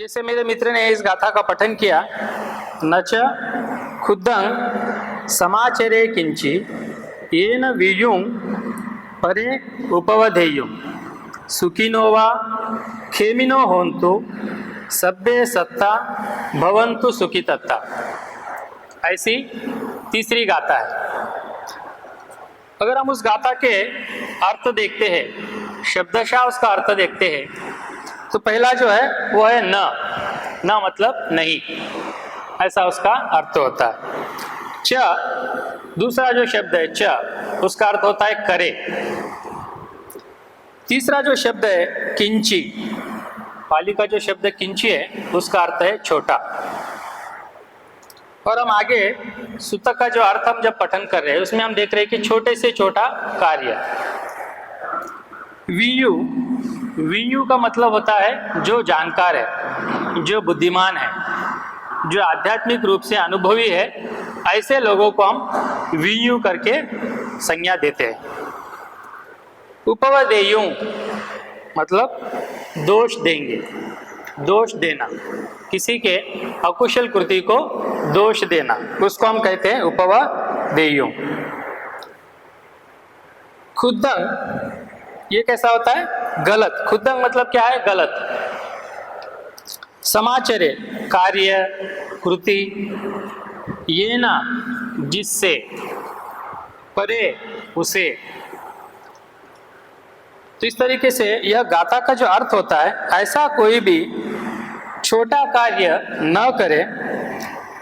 जैसे मेरे मित्र ने इस गाथा का पठन किया, न च खुद्दं समाचरे किंचि येन वियुं परे उपवधेयुं सुखिनो वा खेमिनो होन्तु सब्बे सत्ता भवन्तु सुखितत्ता। ऐसी तीसरी गाथा है। अगर हम उस गाथा के अर्थ देखते हैं, शब्दशः उसका अर्थ देखते हैं, तो पहला जो है वो है न मतलब नहीं, ऐसा उसका अर्थ होता है। च दूसरा जो शब्द है च, उसका अर्थ होता है करे। तीसरा जो शब्द है किंची, पाली का जो शब्द किंची है उसका अर्थ है छोटा। और हम आगे सूतक का जो अर्थ हम जब पठन कर रहे हैं उसमें हम देख रहे हैं कि छोटे से छोटा कार्य। वियु, वियु का मतलब होता है जो जानकार है, जो बुद्धिमान है, जो आध्यात्मिक रूप से अनुभवी है, ऐसे लोगों को हम वियु करके संज्ञा देते हैं। उपवदेयु मतलब दोष देंगे, दोष देना, किसी के अकुशल कृति को दोष देना, उसको हम कहते हैं उपवदेयु। खुद्दंग ये कैसा होता है? गलत। खुद्दंग मतलब क्या है? गलत। समाचरे कार्य कृति, ये ना जिससे, परे उसे। तो इस तरीके से यह गाथा का जो अर्थ होता है, ऐसा कोई भी छोटा कार्य न करे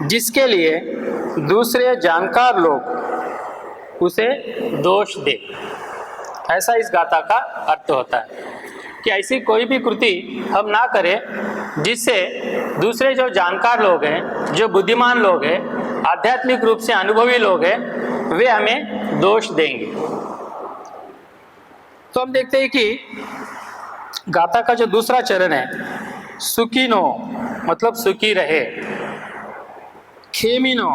जिसके लिए दूसरे जानकार लोग उसे दोष दे, ऐसा इस गाथा का अर्थ होता है। कि ऐसी कोई भी कृति हम ना करें जिससे दूसरे जो जानकार लोग हैं, जो बुद्धिमान लोग हैं, आध्यात्मिक रूप से अनुभवी लोग हैं, वे हमें दोष देंगे। तो हम देखते हैं कि गाथा का जो दूसरा चरण है, सुखिनो मतलब सुखी रहे, खेमिनो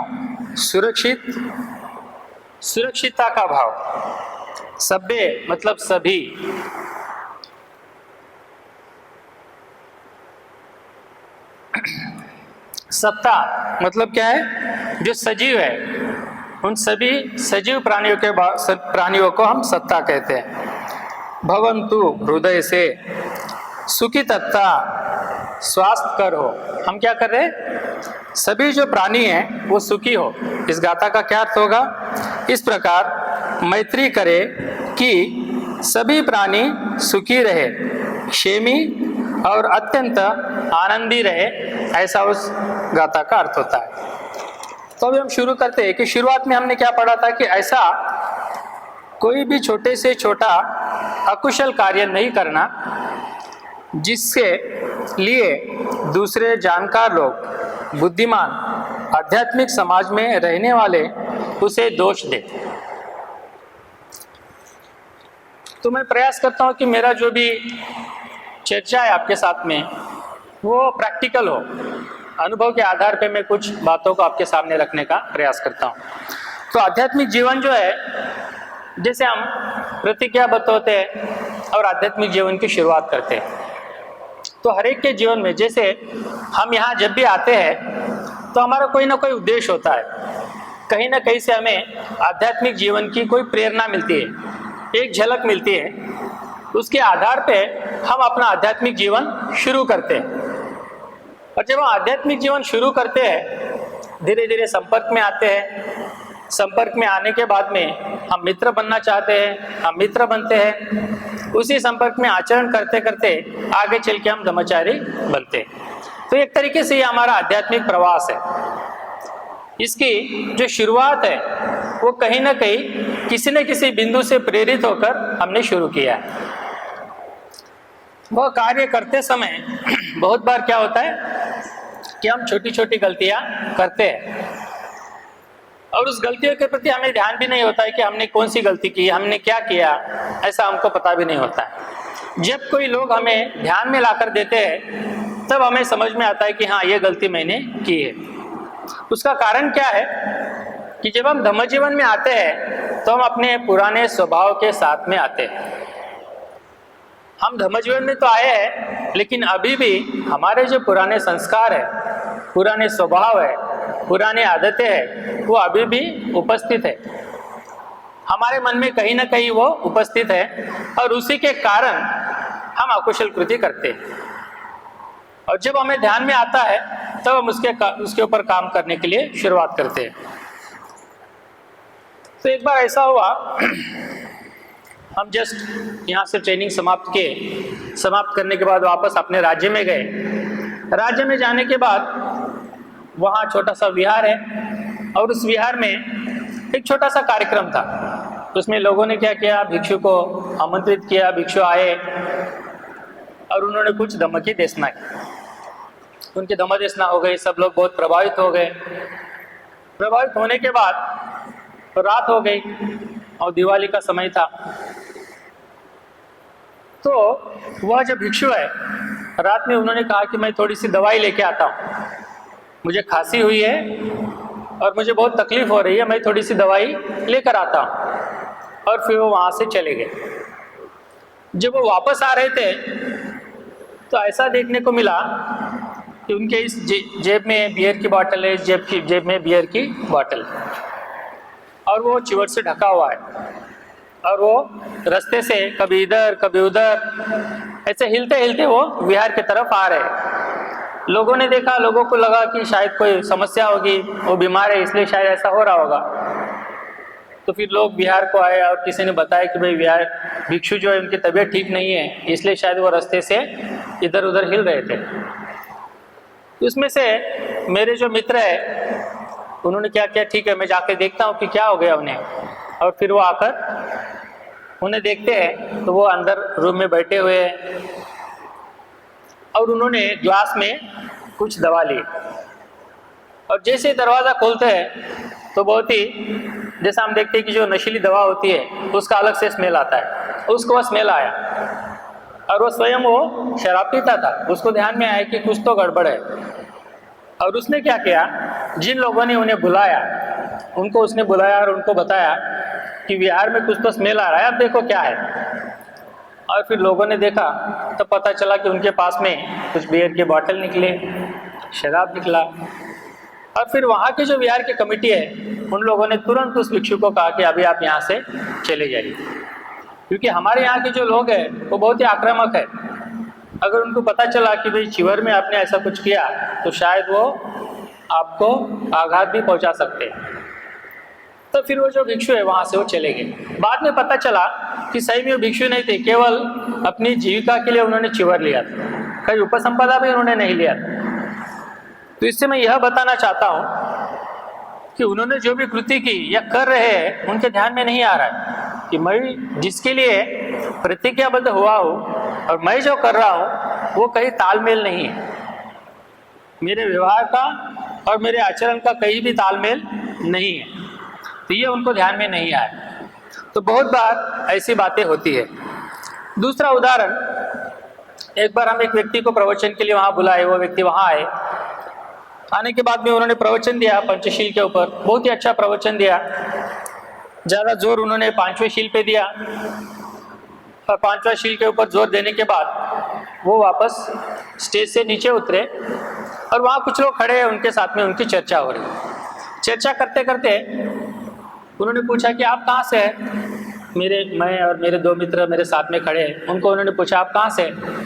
सुरक्षित, सुरक्षितता का भाव, सब्बे मतलब सभी, सत्ता मतलब क्या है? जो सजीव है, उन सभी सजीव प्राणियों को हम सत्ता कहते हैं। भवन्तु हृदय से, सुखितत्ता स्वास्थ्य कर हो। हम क्या कर रहे हैं? सभी जो प्राणी हैं वो सुखी हो। इस गाथा का क्या अर्थ होगा? इस प्रकार मैत्री करे कि सभी प्राणी सुखी रहे, क्षेमी और अत्यंत आनंदी रहे, ऐसा उस गाथा का अर्थ होता है। तो अभी हम शुरू करते हैं कि शुरुआत में हमने क्या पढ़ा था कि ऐसा कोई भी छोटे से छोटा अकुशल कार्य नहीं करना जिससे लिए दूसरे जानकार लोग, बुद्धिमान, आध्यात्मिक समाज में रहने वाले उसे दोष दे। तो मैं प्रयास करता हूं कि मेरा जो भी चर्चा है आपके साथ में वो प्रैक्टिकल हो, अनुभव के आधार पे मैं कुछ बातों को आपके सामने रखने का प्रयास करता हूं। तो आध्यात्मिक जीवन जो है, जैसे हम प्रतिज्ञाबद्ध होते हैं और आध्यात्मिक जीवन की शुरुआत करते हैं, तो हर एक के जीवन में, जैसे हम यहाँ जब भी आते हैं तो हमारा कोई ना कोई उद्देश्य होता है, कहीं ना कहीं से हमें आध्यात्मिक जीवन की कोई प्रेरणा मिलती है, एक झलक मिलती है, उसके आधार पे हम अपना आध्यात्मिक जीवन शुरू करते हैं। और जब हम आध्यात्मिक जीवन शुरू करते हैं, धीरे धीरे संपर्क में आते हैं, संपर्क में आने के बाद में हम मित्र बनना चाहते हैं, हम मित्र बनते हैं, उसी संपर्क में आचरण करते करते आगे चल के हम ब्रह्मचारी बनते हैं। तो एक तरीके से ये हमारा आध्यात्मिक प्रवास है। इसकी जो शुरुआत है वो कहीं ना कहीं किसी न किसी बिंदु से प्रेरित होकर हमने शुरू किया है। वह कार्य करते समय बहुत बार क्या होता है कि हम छोटी छोटी गलतियां करते हैं और उस गलतियों के प्रति हमें ध्यान भी नहीं होता है कि हमने कौन सी गलती की, हमने क्या किया, ऐसा हमको पता भी नहीं होता है। जब कोई लोग हमें ध्यान में लाकर देते हैं तब हमें समझ में आता है कि हाँ, ये गलती मैंने की है। उसका कारण क्या है कि जब हम धम्म जीवन में आते हैं तो हम अपने पुराने स्वभाव के साथ में आते हैं। हम धम्मजीवन में तो आए हैं, लेकिन अभी भी हमारे जो पुराने संस्कार है, पुराने स्वभाव है, पुरानी आदतें हैं, वो अभी भी उपस्थित है, हमारे मन में कहीं ना कहीं वो उपस्थित है, और उसी के कारण हम अकुशल कृति करते हैं। और जब हमें ध्यान में आता है तब हम उसके ऊपर काम करने के लिए शुरुआत करते हैं। तो एक बार ऐसा हुआ, हम जस्ट यहाँ से ट्रेनिंग समाप्त करने के बाद वापस अपने राज्य में गए। राज्य में जाने के बाद वहाँ छोटा सा विहार है, और उस विहार में एक छोटा सा कार्यक्रम था। तो उसमें लोगों ने क्या किया, भिक्षु को आमंत्रित किया, भिक्षु आए और उन्होंने कुछ धमकी देशना की। उनकी धमदेशना हो गई, सब लोग बहुत प्रभावित हो गए। प्रभावित होने के बाद रात हो गई और दिवाली का समय था। तो वह जो भिक्षु है, रात में उन्होंने कहा कि मैं थोड़ी सी दवाई लेके आता हूँ, मुझे खांसी हुई है और मुझे बहुत तकलीफ हो रही है, मैं थोड़ी सी दवाई लेकर आता हूँ। और फिर वो वहाँ से चले गए। जब वो वापस आ रहे थे तो ऐसा देखने को मिला कि उनके इस जेब में बियर की बोतल है, जेब में बियर की बोतल, और वो चिवर से ढका हुआ है, और वो रास्ते से कभी इधर कभी उधर ऐसे हिलते हिलते वो विहार की तरफ आ रहे। लोगों ने देखा, लोगों को लगा कि शायद कोई समस्या होगी, वो बीमार है इसलिए शायद ऐसा हो रहा होगा। तो फिर लोग बिहार को आए और किसी ने बताया कि भाई बिहार भिक्षु जो है उनकी तबीयत ठीक नहीं है, इसलिए शायद वो रास्ते से इधर उधर हिल रहे थे। उसमें से मेरे जो मित्र है उन्होंने क्या किया, ठीक है मैं जाके देखता हूँ कि क्या हो गया उन्हें। और फिर वो आकर उन्हें देखते हैं तो वो अंदर रूम में बैठे हुए हैं, और उन्होंने ग्लास में कुछ दवा ली। और जैसे दरवाज़ा खोलते हैं तो बहुत ही, जैसा हम देखते हैं कि जो नशीली दवा होती है उसका अलग से स्मेल आता है, उसको वह स्मेल आया। और वो स्वयं वो शराब पीता था। उसको ध्यान में आया कि कुछ तो गड़बड़ है, और उसने क्या किया, जिन लोगों ने उन्हें बुलाया उनको उसने बुलाया और उनको बताया कि विहार में कुछ तो स्मेल आ रहा है, अब देखो क्या है। और फिर लोगों ने देखा तो पता चला कि उनके पास में कुछ बियर की बोतल निकले, शराब निकला। और फिर वहाँ की जो विहार की कमेटी है उन लोगों ने तुरंत उस भिक्षु को कहा कि अभी आप यहाँ से चले जाइए, क्योंकि हमारे यहाँ के जो लोग हैं वो बहुत ही आक्रामक है। अगर उनको पता चला कि भाई चिवर में आपने ऐसा कुछ किया तो शायद वो आपको आघात भी पहुँचा सकते हैं। तो फिर वो जो भिक्षु है वहाँ से वो चले गए। बाद में पता चला कि सही में वो भिक्षु नहीं थे, केवल अपनी जीविका के लिए उन्होंने चिवर लिया था, कहीं उपसंपदा भी उन्होंने नहीं लिया था। तो इससे मैं यह बताना चाहता हूँ कि उन्होंने जो भी कृति की या कर रहे हैं उनके ध्यान में नहीं आ रहा है कि मैं जिसके लिए प्रतिज्ञाबद्ध हुआ हूँ और मैं जो कर रहा हूँ वो कहीं तालमेल नहीं है, मेरे व्यवहार का और मेरे आचरण का कहीं भी तालमेल नहीं है। तो ये उनको ध्यान में नहीं आया। तो बहुत बार ऐसी बातें होती है। दूसरा उदाहरण, एक बार हम एक व्यक्ति को प्रवचन के लिए वहाँ बुलाए, वो व्यक्ति वहाँ आए। आने के बाद में उन्होंने प्रवचन दिया पंचशील के ऊपर, बहुत ही अच्छा प्रवचन दिया। ज़्यादा जोर उन्होंने पांचवें शील पे दिया, और पांचवा शील के ऊपर जोर देने के बाद वो वापस स्टेज से नीचे उतरे, और वहाँ कुछ लोग खड़े हैं, उनके साथ में उनकी चर्चा हो रही। चर्चा करते करते उन्होंने पूछा कि आप कहाँ से हैं। मैं और मेरे दो मित्र मेरे साथ में खड़े हैं, उनको उन्होंने पूछा आप कहाँ से हैं।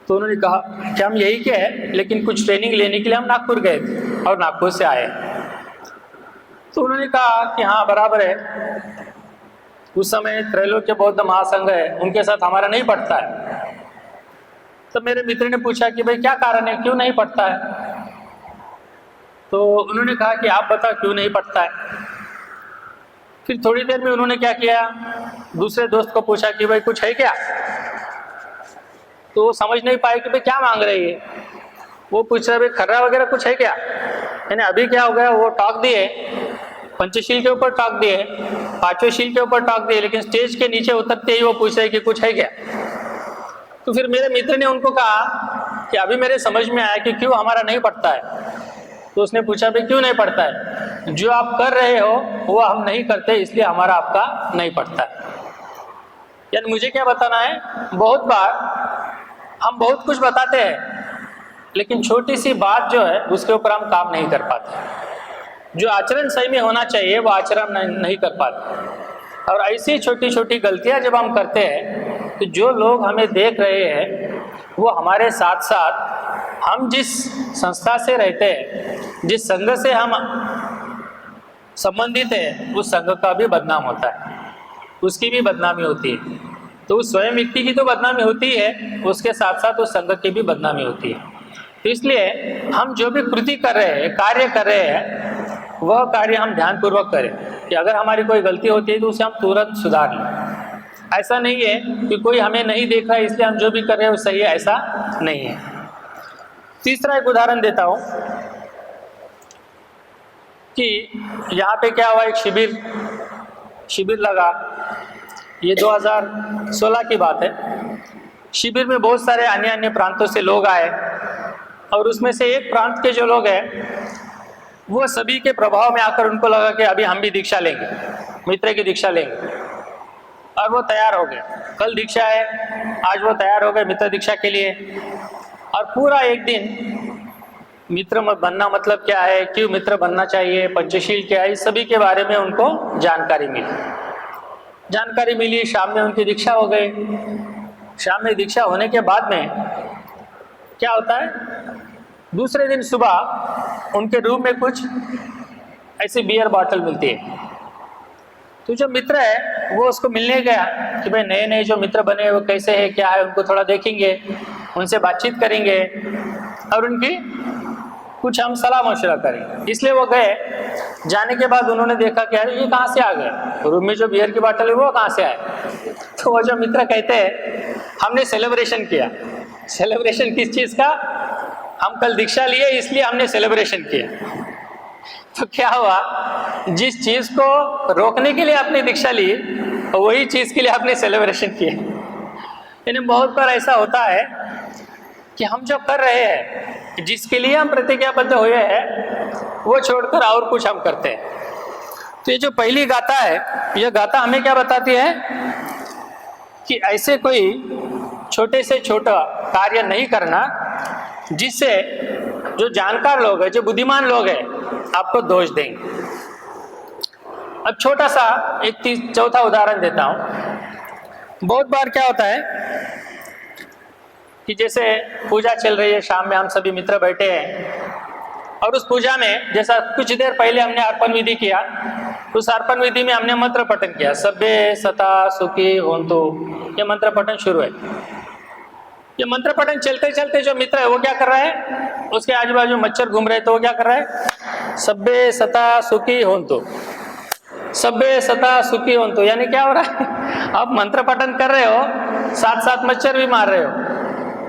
तो उन्होंने कहा कि हम यही के हैं, लेकिन कुछ ट्रेनिंग लेने के लिए हम नागपुर गए थे और नागपुर से आए। तो उन्होंने कहा कि हाँ बराबर है, उस समय त्रैलोक्य बौद्ध महासंघ है, उनके साथ हमारा नहीं पड़ता है। तो मेरे मित्र ने पूछा कि भाई क्या कारण है, क्यों नहीं पड़ता है। तो उन्होंने कहा कि आप बताओ क्यों नहीं पड़ता है। फिर थोड़ी देर में उन्होंने क्या किया, दूसरे दोस्त को पूछा कि भाई कुछ है क्या। तो वो समझ नहीं पाए कि भाई क्या मांग रही है। वो पूछ रहे भाई खर्रा वगैरह कुछ है क्या, यानी अभी क्या हो गया, वो टॉक दिए, पंचशील के ऊपर टॉक दिए, पांचवें शील के ऊपर टॉक दिए, लेकिन स्टेज के नीचे उतरते ही वो पूछ रहे कि कुछ है क्या। तो फिर मेरे मित्र ने उनको कहा कि अभी मेरे समझ में आया कि क्यों हमारा नहीं पड़ता है। तो उसने पूछा भाई क्यों नहीं पड़ता है, जो आप कर रहे हो वो हम नहीं करते, इसलिए हमारा आपका नहीं पड़ता है। यानी मुझे क्या बताना है, बहुत बार हम बहुत कुछ बताते हैं लेकिन छोटी सी बात जो है उसके ऊपर हम काम नहीं कर पाते। जो आचरण सही में होना चाहिए वो आचरण नहीं कर पाते। और ऐसी छोटी छोटी गलतियां जब हम करते हैं तो जो लोग हमें देख रहे हैं वो हमारे साथ साथ हम जिस संस्था से रहते हैं, जिस संघ से हम संबंधित है, उस संघ का भी बदनाम होता है, उसकी भी बदनामी होती है। तो उस स्वयं व्यक्ति की तो बदनामी होती है, उसके साथ साथ उस संघ की भी बदनामी होती है। तो इसलिए हम जो भी कृति कर रहे हैं, कार्य कर रहे हैं, वह कार्य हम ध्यानपूर्वक करें कि अगर हमारी कोई गलती होती है तो उसे हम तुरंत सुधार लें। ऐसा नहीं है कि कोई हमें नहीं देख रहा है इसलिए हम जो भी कर रहे हैं वो सही है, ऐसा नहीं है। तीसरा एक उदाहरण देता हूँ कि यहाँ पे क्या हुआ, एक शिविर लगा, ये 2016 की बात है। शिविर में बहुत सारे अन्य अन्य प्रांतों से लोग आए और उसमें से एक प्रांत के जो लोग हैं वो सभी के प्रभाव में आकर उनको लगा कि अभी हम भी दीक्षा लेंगे, मित्र की दीक्षा लेंगे, और वो तैयार हो गए। कल दीक्षा है, आज वो तैयार हो गए मित्र दीक्षा के लिए। और पूरा एक दिन मित्र बनना मतलब क्या है, क्यों मित्र बनना चाहिए, पंचशील क्या है, इस सभी के बारे में उनको जानकारी मिली। शाम में उनकी दीक्षा हो गई। शाम में दीक्षा होने के बाद में क्या होता है, दूसरे दिन सुबह उनके रूम में कुछ ऐसी बियर बॉटल मिलती है। तो जो मित्र है वो उसको मिलने गया कि भाई नए नए जो मित्र बने वो कैसे है, क्या है, उनको थोड़ा देखेंगे, उनसे बातचीत करेंगे और उनकी कुछ हम सलाह मशवरा करेंगे। इसलिए वो गए। जाने के बाद उन्होंने देखा कि यार ये कहाँ से आ गए, रूम में जो बियर की बोतल है वो कहाँ से आए। तो वो जो मित्र कहते हैं हमने सेलिब्रेशन किया। सेलिब्रेशन किस चीज़ का, हम कल दीक्षा लिए इसलिए हमने सेलिब्रेशन किया। तो क्या हुआ, जिस चीज़ को रोकने के लिए आपने दीक्षा ली वही चीज़ के लिए आपने सेलिब्रेशन किया। यानी बहुत बार ऐसा होता है कि हम जो कर रहे हैं, जिसके लिए हम प्रतिज्ञाबद्ध हुए हैं, वो छोड़कर और कुछ हम करते हैं। तो ये जो पहली गाथा है, यह गाथा हमें क्या बताती है कि ऐसे कोई छोटे से छोटा कार्य नहीं करना जिससे जो जानकार लोग हैं, जो बुद्धिमान लोग हैं, आपको दोष देंगे। अब छोटा सा एक चौथा उदाहरण देता हूँ। बहुत बार क्या होता है कि जैसे पूजा चल रही है, शाम में हम सभी मित्र बैठे हैं और उस पूजा में जैसा कुछ देर पहले हमने अर्पण विधि किया, उस अर्पण विधि में हमने मंत्र पठन किया, सभ्य सता सुखी होन्तु, ये मंत्र पठन शुरू है। ये मंत्र पठन चलते चलते जो मित्र है वो क्या कर रहा है, उसके आजू बाजू मच्छर घूम रहे, तो वो क्या कर रहा है, सभ्य सता सुखी होन्तु, सभ्य सता सुखी होन्तु। यानी क्या हो रहा है, आप मंत्र पठन कर रहे हो, साथ साथ मच्छर भी मार रहे हो।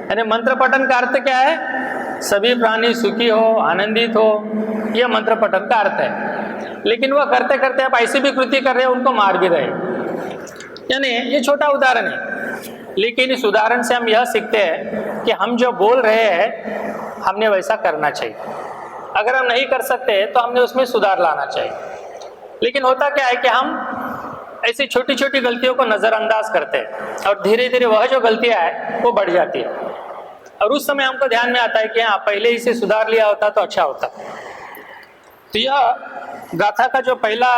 यानी मंत्र पठन का अर्थ क्या है, सभी प्राणी सुखी हो, आनंदित हो, यह मंत्र पठन का अर्थ है। लेकिन वह करते करते आप ऐसी भी कृति कर रहे हो, उनको मार भी रहे हो। यानी ये छोटा उदाहरण है, लेकिन इस उदाहरण से हम यह सीखते हैं कि हम जो बोल रहे हैं हमने वैसा करना चाहिए। अगर हम नहीं कर सकते तो हमने उसमें सुधार लाना चाहिए। लेकिन होता क्या है कि हम ऐसी छोटी छोटी गलतियों को नज़रअंदाज करते हैं और धीरे धीरे वह जो गलतियां है वो बढ़ जाती है, और उस समय हमको ध्यान में आता है कि हाँ, पहले इसे सुधार लिया होता तो अच्छा होता। तो यह गाथा का जो पहला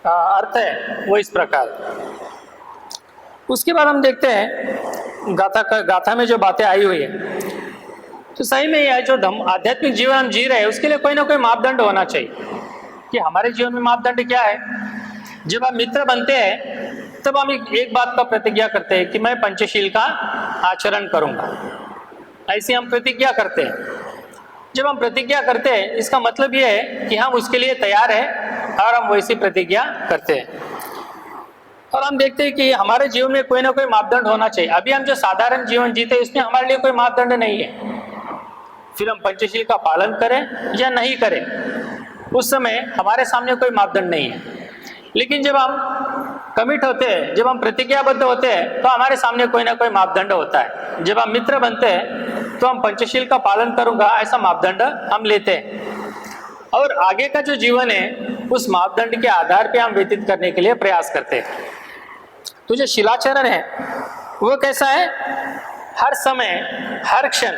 अर्थ है वो इस प्रकार। उसके बाद हम देखते हैं गाथा में जो बातें आई हुई है, तो सही में यह जो आध्यात्मिक जीवन हम जी रहे हैं उसके लिए कोई ना कोई मापदंड होना चाहिए कि हमारे जीवन में मापदंड क्या है। जब हम मित्र बनते हैं तब हम एक बात का प्रतिज्ञा करते हैं कि मैं पंचशील का आचरण करूंगा, ऐसी हम प्रतिज्ञा करते हैं। जब हम प्रतिज्ञा करते हैं इसका मतलब यह है कि हम उसके लिए तैयार हैं और हम वैसी प्रतिज्ञा करते हैं। और हम देखते हैं कि हमारे जीवन में कोई ना कोई मापदंड होना चाहिए। अभी हम जो साधारण जीवन जीते हैं उसमें हमारे लिए कोई मापदंड नहीं है, फिर हम पंचशील का पालन करें या नहीं करें उस समय हमारे सामने कोई मापदंड नहीं है। लेकिन जब हम कमिट होते हैं, जब हम प्रतिज्ञाबद्ध होते हैं, तो हमारे सामने कोई ना कोई मापदंड होता है। जब हम मित्र बनते हैं तो हम पंचशील का पालन करूंगा ऐसा मापदंड हम लेते हैं, और आगे का जो जीवन है उस मापदंड के आधार पे हम व्यतीत करने के लिए प्रयास करते हैं। तो जो शिलाचरण है वो कैसा है, हर समय हर क्षण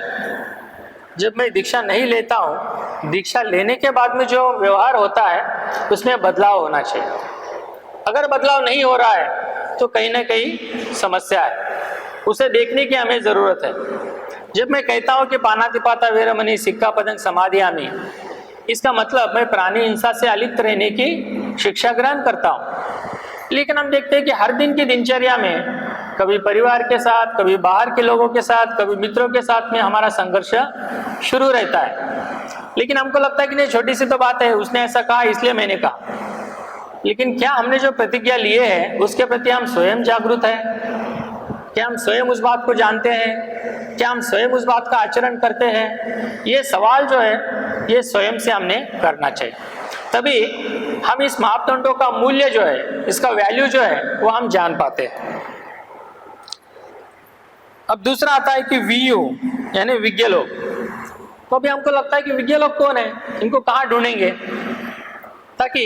जब मैं दीक्षा नहीं लेता हूँ, दीक्षा लेने के बाद में जो व्यवहार होता है उसमें बदलाव होना चाहिए। अगर बदलाव नहीं हो रहा है तो कहीं ना कहीं समस्या है, उसे देखने की हमें ज़रूरत है। जब मैं कहता हूँ कि पानातिपाता वेरमणि सिक्खापदं समादियामि, इसका मतलब मैं प्राणी हिंसा से अलिप्त रहने की शिक्षा ग्रहण करता हूँ। लेकिन हम देखते हैं कि हर दिन की दिनचर्या में कभी परिवार के साथ, कभी बाहर के लोगों के साथ, कभी मित्रों के साथ में हमारा संघर्ष शुरू रहता है। लेकिन हमको लगता है कि नहीं, छोटी सी तो बात है, उसने ऐसा कहा इसलिए मैंने कहा। लेकिन क्या हमने जो प्रतिज्ञा लिए है उसके प्रति हम स्वयं जागरूक है? क्या हम स्वयं उस बात को जानते हैं? क्या हम स्वयं उस बात का आचरण करते हैं? ये सवाल जो है ये स्वयं से हमने करना चाहिए, तभी हम इस मापदंडों का मूल्य जो है, इसका वैल्यू जो है वो हम जान पाते हैं। अब दूसरा आता है कि वीयू यानी विज्ञ लोग। तो अभी हमको लगता है कि विज्ञ लोग कौन है, इनको कहाँ ढूंढेंगे? ताकि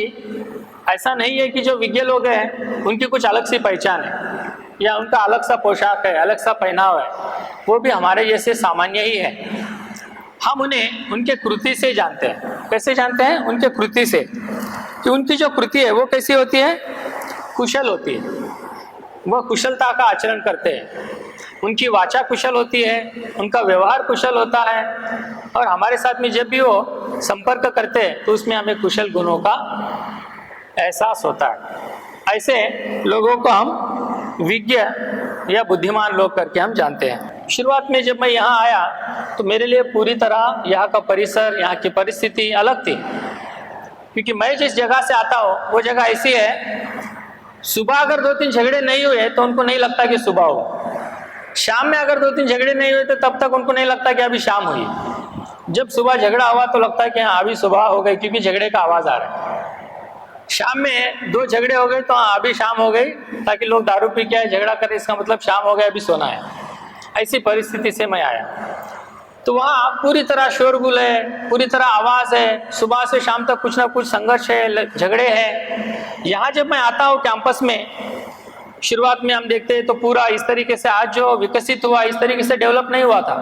ऐसा नहीं है कि जो विज्ञ लोग हैं उनकी कुछ अलग सी पहचान है या उनका अलग सा पोशाक है, अलग सा पहनाव है, वो भी हमारे जैसे सामान्य ही है। हम उन्हें उनके कृति से जानते हैं। कैसे जानते हैं? उनके कृति से, कि उनकी जो कृति है वो कैसी होती है, कुशल होती है, वह कुशलता का आचरण करते हैं, उनकी वाचा कुशल होती है, उनका व्यवहार कुशल होता है, और हमारे साथ में जब भी वो संपर्क करते हैं तो उसमें हमें कुशल गुणों का एहसास होता है। ऐसे लोगों को हम विज्ञ या बुद्धिमान लोग करके हम जानते हैं। शुरुआत में जब मैं यहाँ आया तो मेरे लिए पूरी तरह यहाँ का परिसर, यहाँ की परिस्थिति अलग थी, क्योंकि मैं जिस जगह से आता हूँ वो जगह ऐसी है, सुबह अगर 2-3 झगड़े नहीं हुए तो उनको नहीं लगता कि सुबह हो, शाम में अगर 2-3 झगड़े नहीं हुए तो तब तक उनको नहीं लगता कि अभी शाम हुई, जब सुबह झगड़ा हुआ तो लगता है कि हाँ अभी सुबह हो गई, क्योंकि झगड़े का आवाज़ आ रहा है। शाम में 2 झगड़े हो गए तो हाँ अभी शाम हो गई, ताकि लोग दारू पी के आए, झगड़ा करें, इसका मतलब शाम हो गया, अभी सोना है। ऐसी परिस्थिति से मैं आया तो वहाँ पूरी तरह शोरगुल है, पूरी तरह आवाज़ है, सुबह से शाम तक कुछ ना कुछ संघर्ष है, झगड़े हैं। यहाँ जब मैं आता हूँ कैंपस में, शुरुआत में हम देखते हैं तो पूरा इस तरीके से आज जो विकसित हुआ इस तरीके से डेवलप नहीं हुआ था।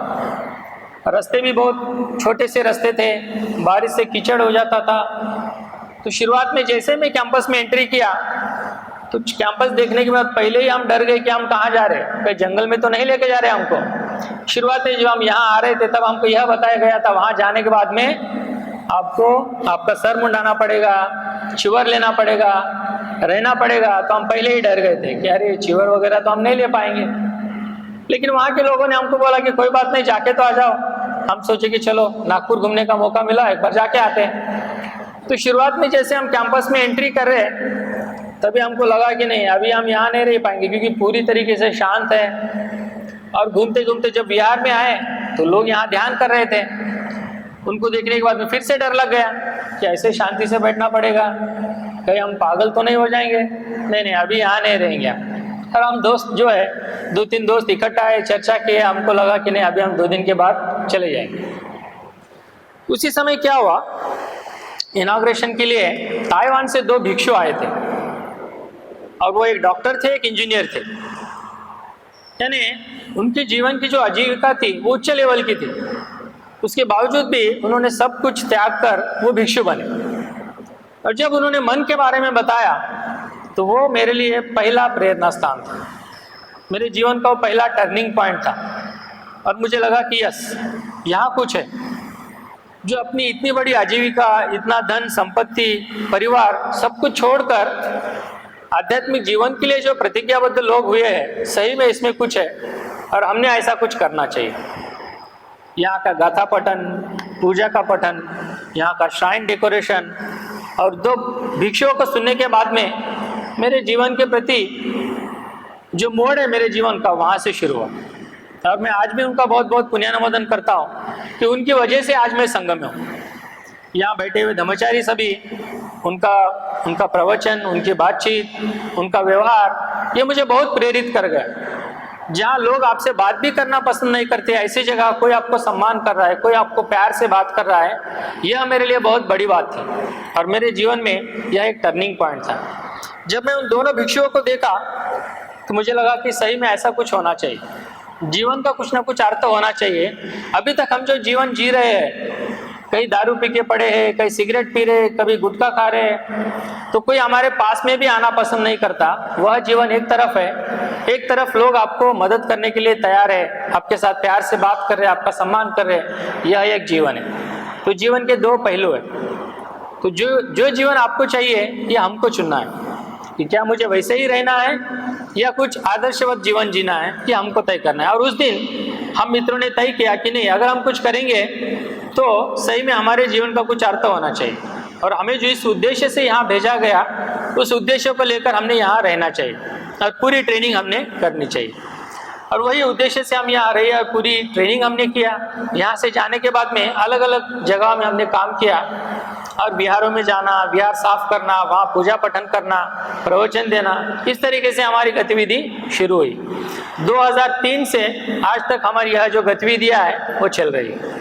रास्ते भी बहुत छोटे से रास्ते थे, बारिश से कीचड़ हो जाता था। तो शुरुआत में जैसे मैं कैंपस में एंट्री किया तो कैंपस देखने के बाद पहले ही हम डर गए कि हम कहाँ जा रहे हैं, कहीं जंगल में तो नहीं लेके जा रहे हैं हमको। शुरुआत में जब हम यहाँ आ रहे थे तब हमको यह बताया गया था वहाँ जाने के बाद में आपको आपका सर मुंडाना पड़ेगा, चिवर लेना पड़ेगा, रहना पड़ेगा। तो हम पहले ही डर गए थे कि अरे चिवर वगैरह तो हम नहीं ले पाएंगे। लेकिन वहाँ के लोगों ने हमको बोला कि कोई बात नहीं, जाके तो आ जाओ। हम सोचे कि चलो नागपुर घूमने का मौका मिला, एक बार जाके आते हैं। तो शुरुआत में जैसे हम कैंपस में एंट्री कर रहे तभी हमको लगा कि नहीं अभी हम यहाँ नहीं रह पाएंगे, क्योंकि पूरी तरीके से शांत है। और घूमते घूमते जब बिहार में आए तो लोग यहाँ ध्यान कर रहे थे, उनको देखने के बाद में फिर से डर लग गया कि ऐसे शांति से बैठना पड़ेगा, कहीं हम पागल तो नहीं हो जाएंगे। नहीं अभी यहाँ नहीं रहेंगे। और हम दोस्त जो है 2-3 दोस्त इकट्ठा आए, चर्चा किए, हमको लगा कि नहीं अभी हम 2 दिन के बाद चले जाएंगे। उसी समय क्या हुआ, इनॉग्रेशन के लिए ताइवान से 2 भिक्षु आए थे, और वो एक डॉक्टर थे, एक इंजीनियर थे। यानी उनके जीवन की जो आजीविका थी वो उच्च लेवल की थी, उसके बावजूद भी उन्होंने सब कुछ त्याग कर वो भिक्षु बने। और जब उन्होंने मन के बारे में बताया तो वो मेरे लिए पहला प्रेरणा स्थान था, मेरे जीवन का वो पहला टर्निंग पॉइंट था। और मुझे लगा कि यस, यहाँ कुछ है। जो अपनी इतनी बड़ी आजीविका, इतना धन संपत्ति, परिवार, सब कुछ छोड़कर आध्यात्मिक जीवन के लिए जो प्रतिज्ञाबद्ध लोग हुए हैं, सही में इसमें कुछ है और हमने ऐसा कुछ करना चाहिए। यहाँ का गाथा पठन, पूजा का पठन, यहाँ का श्राइन डेकोरेशन और 2 भिक्षुओं को सुनने के बाद में मेरे जीवन के प्रति जो मोड़ है मेरे जीवन का, वहाँ से शुरू हुआ। और मैं आज भी उनका बहुत बहुत पुण्यानुमोदन करता हूँ कि उनकी वजह से आज मैं संगम में हूँ। यहाँ बैठे हुए धर्मचारी सभी, उनका प्रवचन, उनकी बातचीत, उनका व्यवहार, ये मुझे बहुत प्रेरित कर गया। जहाँ लोग आपसे बात भी करना पसंद नहीं करते, ऐसी जगह कोई आपको सम्मान कर रहा है, कोई आपको प्यार से बात कर रहा है, यह मेरे लिए बहुत बड़ी बात थी। और मेरे जीवन में यह एक टर्निंग पॉइंट था। जब मैं उन दोनों भिक्षुओं को देखा तो मुझे लगा कि सही में ऐसा कुछ होना चाहिए, जीवन का कुछ ना कुछ अर्थ होना चाहिए। अभी तक हम जो जीवन जी रहे हैं, कहीं दारू पी के पड़े हैं, कहीं सिगरेट पी रहे, कभी गुटखा खा रहे हैं, तो कोई हमारे पास में भी आना पसंद नहीं करता। वह जीवन एक तरफ है, एक तरफ लोग आपको मदद करने के लिए तैयार है, आपके साथ प्यार से बात कर रहे हैं, आपका सम्मान कर रहे हैं, यह एक जीवन है। तो जीवन के दो पहलू है। तो जो जीवन आपको चाहिए ये हमको चुनना है कि क्या मुझे वैसे ही रहना है या कुछ आदर्शवत जीवन जीना है, कि हमको तय करना है। और उस दिन हम मित्रों ने तय किया कि नहीं, अगर हम कुछ करेंगे तो सही में हमारे जीवन का कुछ अर्थ होना चाहिए, और हमें जो इस उद्देश्य से यहाँ भेजा गया उस उद्देश्य को लेकर हमने यहाँ रहना चाहिए और पूरी ट्रेनिंग हमने करनी चाहिए। और वही उद्देश्य से हम यहाँ रहे और पूरी ट्रेनिंग हमने किया। यहाँ से जाने के बाद में अलग अलग जगह में हमने काम किया, और बिहारों में जाना, बिहार साफ करना, वहाँ पूजा पठन करना, प्रवचन देना, इस तरीके से हमारी गतिविधि शुरू हुई। 2003 से आज तक हमारी यह जो गतिविधियाँ है वो चल रही है।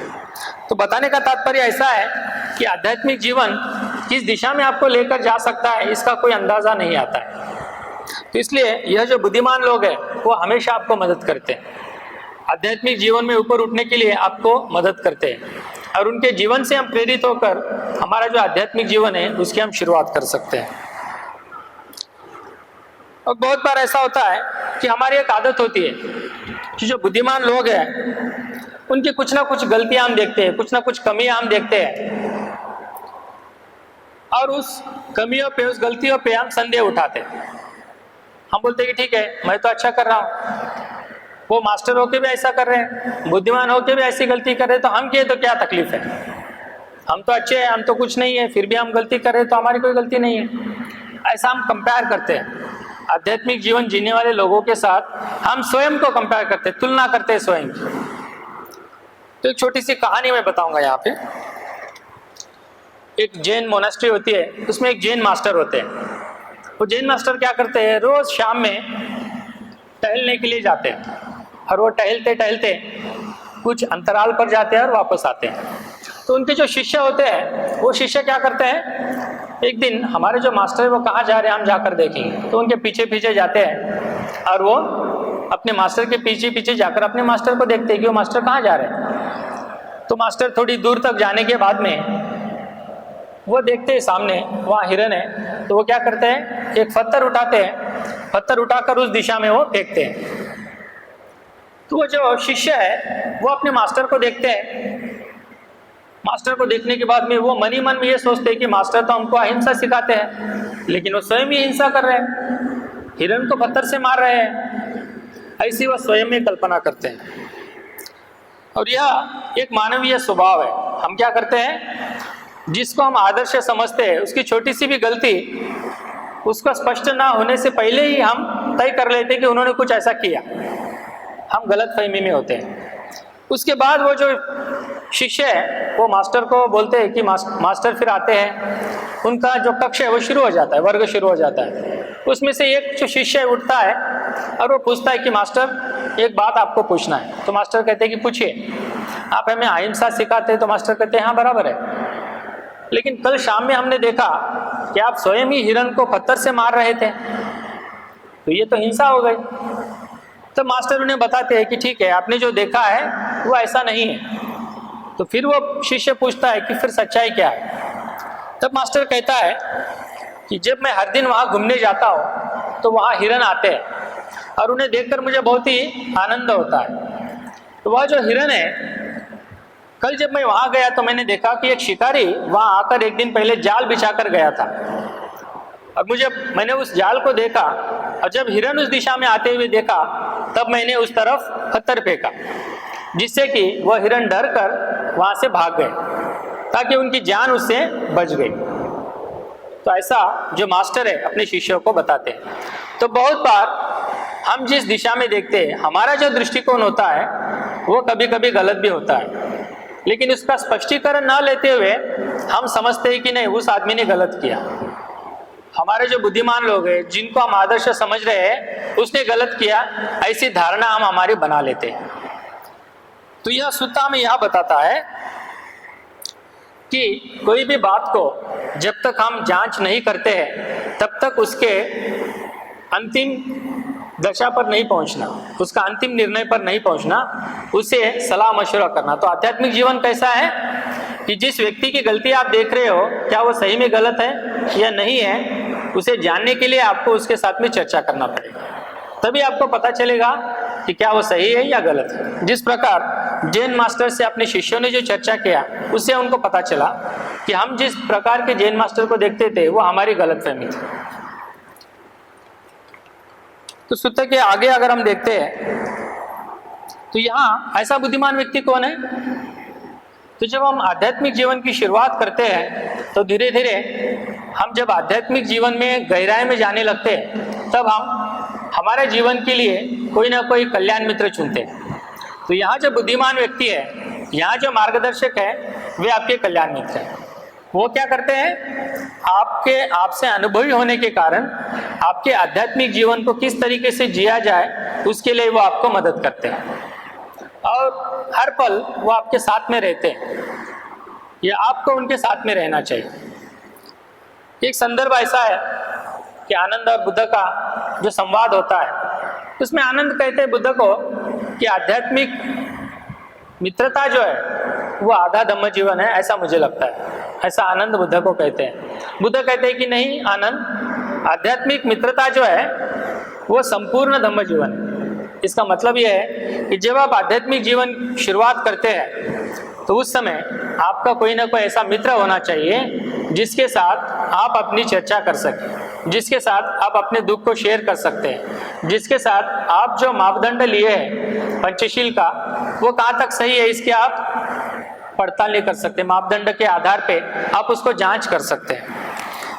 तो बताने का तात्पर्य ऐसा है कि आध्यात्मिक जीवन किस दिशा में आपको लेकर जा सकता है इसका कोई अंदाजा नहीं आता है। तो इसलिए यह जो बुद्धिमान लोग हैं वो हमेशा आपको मदद करते हैं, आध्यात्मिक जीवन में ऊपर उठने के लिए आपको मदद करते हैं, और उनके जीवन से हम प्रेरित होकर हमारा जो आध्यात्मिक जीवन है उसकी हम शुरुआत कर सकते हैं। और बहुत बार ऐसा होता है कि हमारी एक आदत होती है कि जो बुद्धिमान लोग हैं उनकी कुछ ना कुछ गलतियां हम देखते हैं, कुछ ना कुछ कमियां हम देखते हैं, और उस कमियों पे, उस गलतियों पे हम संदेह उठाते हैं। हम बोलते हैं कि ठीक है, मैं तो अच्छा कर रहा हूँ, वो मास्टर होके भी ऐसा कर रहे हैं, बुद्धिमान होके भी ऐसी गलती कर रहे हैं, तो हम किए तो क्या तकलीफ है, हम तो अच्छे हैं, हम तो कुछ नहीं है, फिर भी हम गलती कर रहे हैं तो हमारी कोई गलती नहीं है। ऐसा हम कंपेयर करते हैं आध्यात्मिक जीवन जीने वाले लोगों के साथ, हम स्वयं को कंपेयर करते हैं, तुलना करते हैं स्वयं की। तो एक छोटी सी कहानी मैं बताऊंगा यहाँ पे। एक जैन मोनास्ट्री होती है, उसमें एक जैन मास्टर होते हैं। वो जैन मास्टर क्या करते हैं, रोज शाम में टहलने के लिए जाते हैं, और वो टहलते टहलते कुछ अंतराल पर जाते हैं और वापस आते हैं। तो उनके जो शिष्य होते हैं वो शिष्य क्या करते हैं, एक दिन हमारे जो मास्टर है वो कहाँ जा रहे हैं, हम जाकर देखेंगे। तो उनके पीछे पीछे जाते हैं और वो अपने मास्टर के पीछे पीछे जाकर अपने मास्टर को देखते हैं कि वो मास्टर कहाँ जा रहे हैं। तो मास्टर थोड़ी दूर तक जाने के बाद में वो देखते हैं सामने वहाँ हिरन है, तो वो क्या करते हैं, एक पत्थर उठाते हैं, पत्थर उठाकर उस दिशा में वो फेंकते हैं। तो वो जो शिष्य है वो अपने मास्टर को देखते हैं। मास्टर को देखने के बाद में वो मन ही मन में ये सोचते हैं कि मास्टर तो हमको अहिंसा सिखाते हैं, लेकिन वो स्वयं ही हिंसा कर रहे हैं, हिरन को पत्थर से मार रहे हैं। ऐसी वो स्वयं में कल्पना करते हैं। और यह एक मानवीय स्वभाव है। हम क्या करते हैं, जिसको हम आदर्श समझते हैं उसकी छोटी सी भी गलती उसका स्पष्ट ना होने से पहले ही हम तय कर लेते हैं कि उन्होंने कुछ ऐसा किया, हम गलत फहमी में होते हैं। उसके बाद वो जो शिष्य है वो मास्टर को बोलते हैं कि मास्टर फिर आते हैं, उनका जो कक्ष है वो शुरू हो जाता है, वर्ग शुरू हो जाता है। उसमें से एक जो शिष्य उठता है और वो पूछता है कि मास्टर एक बात आपको पूछना है। तो मास्टर कहते हैं कि पूछिए, आप हमें अहिंसा सिखाते हैं। तो मास्टर कहते हैं हाँ बराबर है, लेकिन कल शाम में हमने देखा कि आप स्वयं ही हिरन को पत्थर से मार रहे थे, तो ये तो हिंसा हो गई। तो मास्टर उन्हें बताते हैं कि ठीक है, आपने जो देखा है वो ऐसा नहीं है। तो फिर वो शिष्य पूछता है कि फिर सच्चाई क्या है। तब मास्टर कहता है कि जब मैं हर दिन वहाँ घूमने जाता हूँ तो वहाँ हिरन आते हैं और उन्हें देखकर मुझे बहुत ही आनंद होता है। तो वह जो हिरन है, कल जब मैं वहाँ गया तो मैंने देखा कि एक शिकारी वहाँ आकर एक दिन पहले जाल बिछाकर गया था, और मैंने उस जाल को देखा, और जब हिरन उस दिशा में आते हुए देखा तब मैंने उस तरफ पत्थर फेंका, जिससे कि वह हिरन डर कर वहाँ से भाग गए, ताकि उनकी जान उससे बच गई। तो ऐसा जो मास्टर है अपने शिष्यों को बताते हैं। तो बहुत बार हम जिस दिशा में देखते हैं, हमारा जो दृष्टिकोण होता है वो कभी कभी गलत भी होता है, लेकिन उसका स्पष्टीकरण ना लेते हुए हम समझते हैं कि नहीं, उस आदमी ने गलत किया। हमारे जो बुद्धिमान लोग हैं जिनको हम आदर्श समझ रहे हैं उसने गलत किया, ऐसी धारणा हम हमारी बना लेते हैं। तो यह सूत्र हमें यह बताता है कि कोई भी बात को जब तक हम जांच नहीं करते हैं तब तक उसके अंतिम दशा पर नहीं पहुंचना, उसका अंतिम निर्णय पर नहीं पहुंचना, उसे सलाह मशवरा करना। तो आध्यात्मिक जीवन कैसा है कि जिस व्यक्ति की गलती आप देख रहे हो, क्या वो सही में गलत है या नहीं है, उसे जानने के लिए आपको उसके साथ में चर्चा करना पड़ेगा, तभी आपको पता चलेगा कि क्या वो सही है या गलत है। जिस प्रकार जैन मास्टर से अपने शिष्यों ने जो चर्चा किया, उससे उनको पता चला कि हम जिस प्रकार के जैन मास्टर को देखते थे वो हमारी गलतफहमी थी। तो सूत्र के आगे अगर हम देखते हैं तो यहाँ ऐसा बुद्धिमान व्यक्ति कौन है? तो जब हम आध्यात्मिक जीवन की शुरुआत करते हैं तो धीरे धीरे हम जब आध्यात्मिक जीवन में गहराई में जाने लगते हैं, तब हम हमारे जीवन के लिए कोई ना कोई कल्याण मित्र चुनते हैं। तो यहाँ जो बुद्धिमान व्यक्ति है, यहाँ जो मार्गदर्शक है, वे आपके कल्याण मित्र हैं। वो क्या करते हैं? आपसे अनुभवी होने के कारण आपके आध्यात्मिक जीवन को किस तरीके से जिया जाए, उसके लिए वो आपको मदद करते हैं और हर पल वो आपके साथ में रहते हैं, या आपको उनके साथ में रहना चाहिए। एक संदर्भ ऐसा है कि आनंद और बुद्ध का जो संवाद होता है, उसमें आनंद कहते हैं बुद्ध को कि आध्यात्मिक मित्रता जो है वो आधा धम्म जीवन है, ऐसा मुझे लगता है। ऐसा आनंद बुद्ध को कहते हैं। बुद्ध कहते हैं कि नहीं आनंद, आध्यात्मिक मित्रता जो है वो संपूर्ण धम्म जीवन है। इसका मतलब यह है कि जब आप आध्यात्मिक जीवन शुरुआत करते हैं तो उस समय आपका कोई ना कोई ऐसा मित्र होना चाहिए जिसके साथ आप अपनी चर्चा कर सकें, जिसके साथ आप अपने दुख को शेयर कर सकते हैं, जिसके साथ आप जो मापदंड लिए हैं पंचशील का, वो कहाँ तक सही है इसके आप पड़ताल नहीं कर सकते। मापदंड के आधार पे आप उसको जांच कर सकते हैं।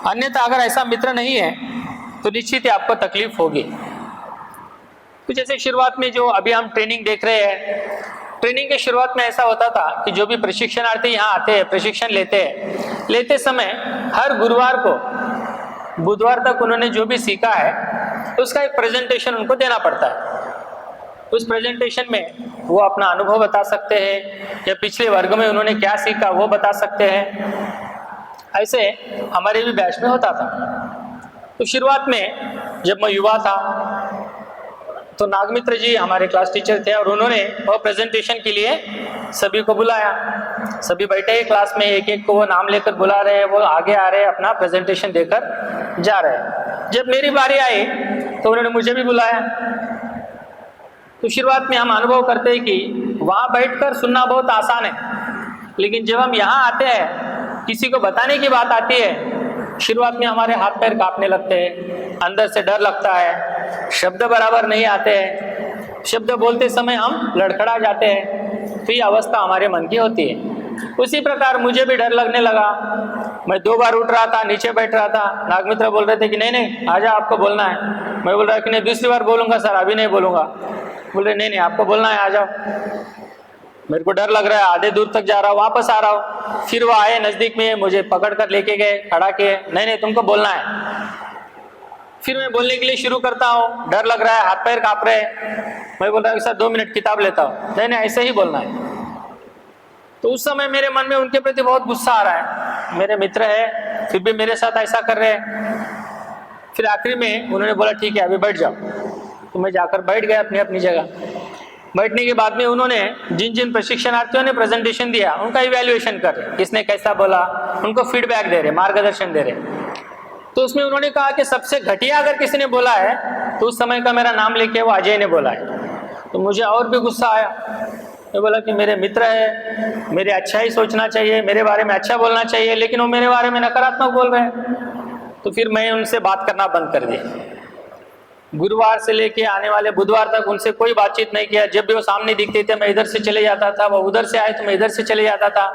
अन्यथा अगर ऐसा मित्र नहीं है तो निश्चित ही आपको तकलीफ होगी। तो जैसे शुरुआत में जो अभी हम ट्रेनिंग देख रहे हैं, ट्रेनिंग के शुरुआत में ऐसा होता था कि जो भी प्रशिक्षणार्थी यहाँ आते हैं, प्रशिक्षण लेते समय हर गुरुवार को बुधवार तक उन्होंने जो भी सीखा है उसका एक प्रेजेंटेशन उनको देना पड़ता है। उस प्रेजेंटेशन में वो अपना अनुभव बता सकते हैं या पिछले वर्ग में उन्होंने क्या सीखा वो बता सकते हैं। ऐसे हमारे भी बैच में होता था। तो शुरुआत में जब मैं युवा था तो नागमित्र जी हमारे क्लास टीचर थे और उन्होंने वो प्रेजेंटेशन के लिए सभी को बुलाया। सभी बैठे हैं क्लास में, एक एक को वो नाम लेकर बुला रहे हैं, वो आगे आ रहे हैं, अपना प्रेजेंटेशन देकर जा रहे हैं। जब मेरी बारी आई तो उन्होंने मुझे भी बुलाया। तो शुरुआत में हम अनुभव करते हैं कि वहाँ बैठकर सुनना बहुत आसान है, लेकिन जब हम यहाँ आते हैं, किसी को बताने की बात आती है, शुरुआत में हमारे हाथ पैर कांपने लगते हैं, अंदर से डर लगता है, शब्द बराबर नहीं आते हैं, शब्द बोलते समय हम लड़खड़ा जाते हैं। तो ये अवस्था हमारे मन की होती है। उसी प्रकार मुझे भी डर लगने लगा। मैं 2 बार उठ रहा था, नीचे बैठ रहा था। नागमित्र बोल रहे थे कि नहीं आजा, आपको बोलना है। मैं बोल रहा कि नहीं, दूसरी बार बोलूंगा सर, अभी नहीं बोलूंगा। बोल रहे नहीं आपको बोलना है, आ जाओ। मेरे को डर लग रहा है, आधे दूर तक जा रहा हूँ, वापस आ रहा हूँ। फिर वो आए नजदीक में, मुझे पकड़ कर लेके गए, खड़ा किए, नहीं तुमको बोलना है। फिर मैं बोलने के लिए शुरू करता हूँ, डर लग रहा है, हाथ पैर कांप रहे हैं। मैं बोल रहा हूँ सर 2 मिनट किताब लेता हूँ। नहीं ऐसे ही बोलना है। तो उस समय मेरे मन में उनके प्रति बहुत गुस्सा आ रहा है, मेरे मित्र है फिर भी मेरे साथ ऐसा कर रहे हैं। फिर आखिरी में उन्होंने बोला ठीक है अभी बैठ जाओ। तो मैं जाकर बैठ गया अपनी जगह। बैठने के बाद में उन्होंने जिन प्रशिक्षणार्थियों ने प्रेजेंटेशन दिया उनका इवैल्यूएशन कर रहे, किसने कैसा बोला, उनको फीडबैक दे रहे, मार्गदर्शन दे रहे। तो उसमें उन्होंने कहा कि सबसे घटिया अगर किसी ने बोला है तो उस समय का मेरा नाम लेके वो अजय ने बोला है। तो मुझे और भी गुस्सा आया। मैं बोला कि मेरे मित्र है, मेरे अच्छा ही सोचना चाहिए, मेरे बारे में अच्छा बोलना चाहिए, लेकिन वो मेरे बारे में नकारात्मक बोल रहे हैं। तो फिर मैं उनसे बात करना बंद कर दिया। गुरुवार से लेके आने वाले बुधवार तक उनसे कोई बातचीत नहीं किया। जब भी वो सामने दिखते थे मैं इधर से चले जाता था, वो उधर से आए तो मैं इधर से चले जाता था।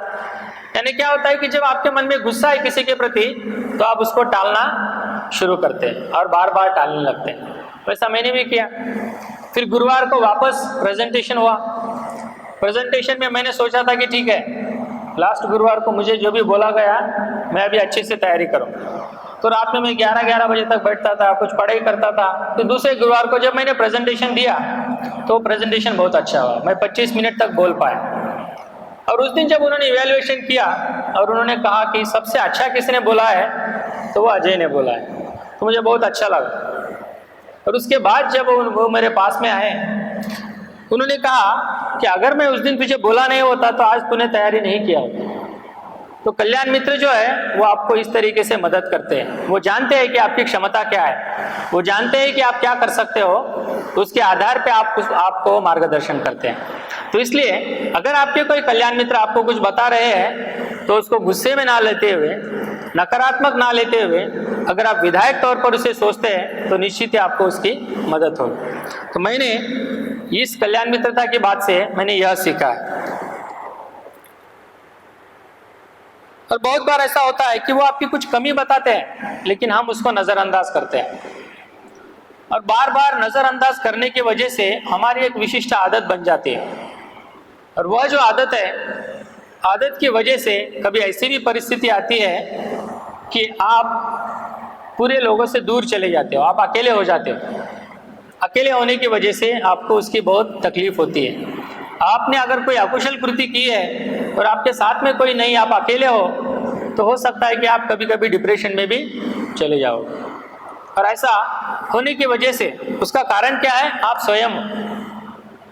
यानी क्या होता है कि जब आपके मन में गुस्सा है किसी के प्रति तो आप उसको टालना शुरू करते हैं और बार बार टालने लगते हैं। वैसा मैंने भी किया। फिर गुरुवार को वापस प्रेजेंटेशन हुआ। प्रेजेंटेशन में मैंने सोचा था कि ठीक है लास्ट गुरुवार को मुझे जो भी बोला गया मैं अभी अच्छे से तैयारी करूँ। तो रात में मैं 11 बजे तक बैठता था, कुछ पढ़ाई करता था। तो दूसरे गुरुवार को जब मैंने प्रेजेंटेशन दिया तो प्रेजेंटेशन बहुत अच्छा हुआ, मैं 25 मिनट तक बोल पाया। और उस दिन जब उन्होंने इवैल्यूएशन किया और उन्होंने कहा कि सबसे अच्छा किसने बोला है तो वो अजय ने बोला है। तो मुझे बहुत अच्छा लगा। और उसके बाद जब वो मेरे पास में आए, उन्होंने कहा कि अगर मैं उस दिन तुझे बोला नहीं होता तो आज तूने तैयारी नहीं किया होता। तो कल्याण मित्र जो है वो आपको इस तरीके से मदद करते हैं। वो जानते हैं कि आपकी क्षमता क्या है, वो जानते हैं कि आप क्या कर सकते हो, उसके आधार पे आपको मार्गदर्शन करते हैं। तो इसलिए अगर आपके कोई कल्याण मित्र आपको कुछ बता रहे हैं तो उसको गुस्से में ना लेते हुए, नकारात्मक ना लेते हुए, अगर आप विधायक तौर पर उसे सोचते हैं तो निश्चित ही आपको उसकी मदद होगी। तो मैंने इस कल्याण मित्रता की बात से मैंने यह सीखा है। और बहुत बार ऐसा होता है कि वो आपकी कुछ कमी बताते हैं लेकिन हम उसको नजरअंदाज करते हैं, और बार बार नजरअंदाज करने की वजह से हमारी एक विशिष्ट आदत बन जाती है। और वह जो आदत है, आदत की वजह से कभी ऐसी भी परिस्थिति आती है कि आप पूरे लोगों से दूर चले जाते हो, आप अकेले हो जाते हो। अकेले होने की वजह से आपको उसकी बहुत तकलीफ होती है। आपने अगर कोई अकुशल कृति की है और आपके साथ में कोई नहीं, आप अकेले हो, तो हो सकता है कि आप कभी कभी डिप्रेशन में भी चले जाओ। और ऐसा होने की वजह से उसका कारण क्या है? आप स्वयं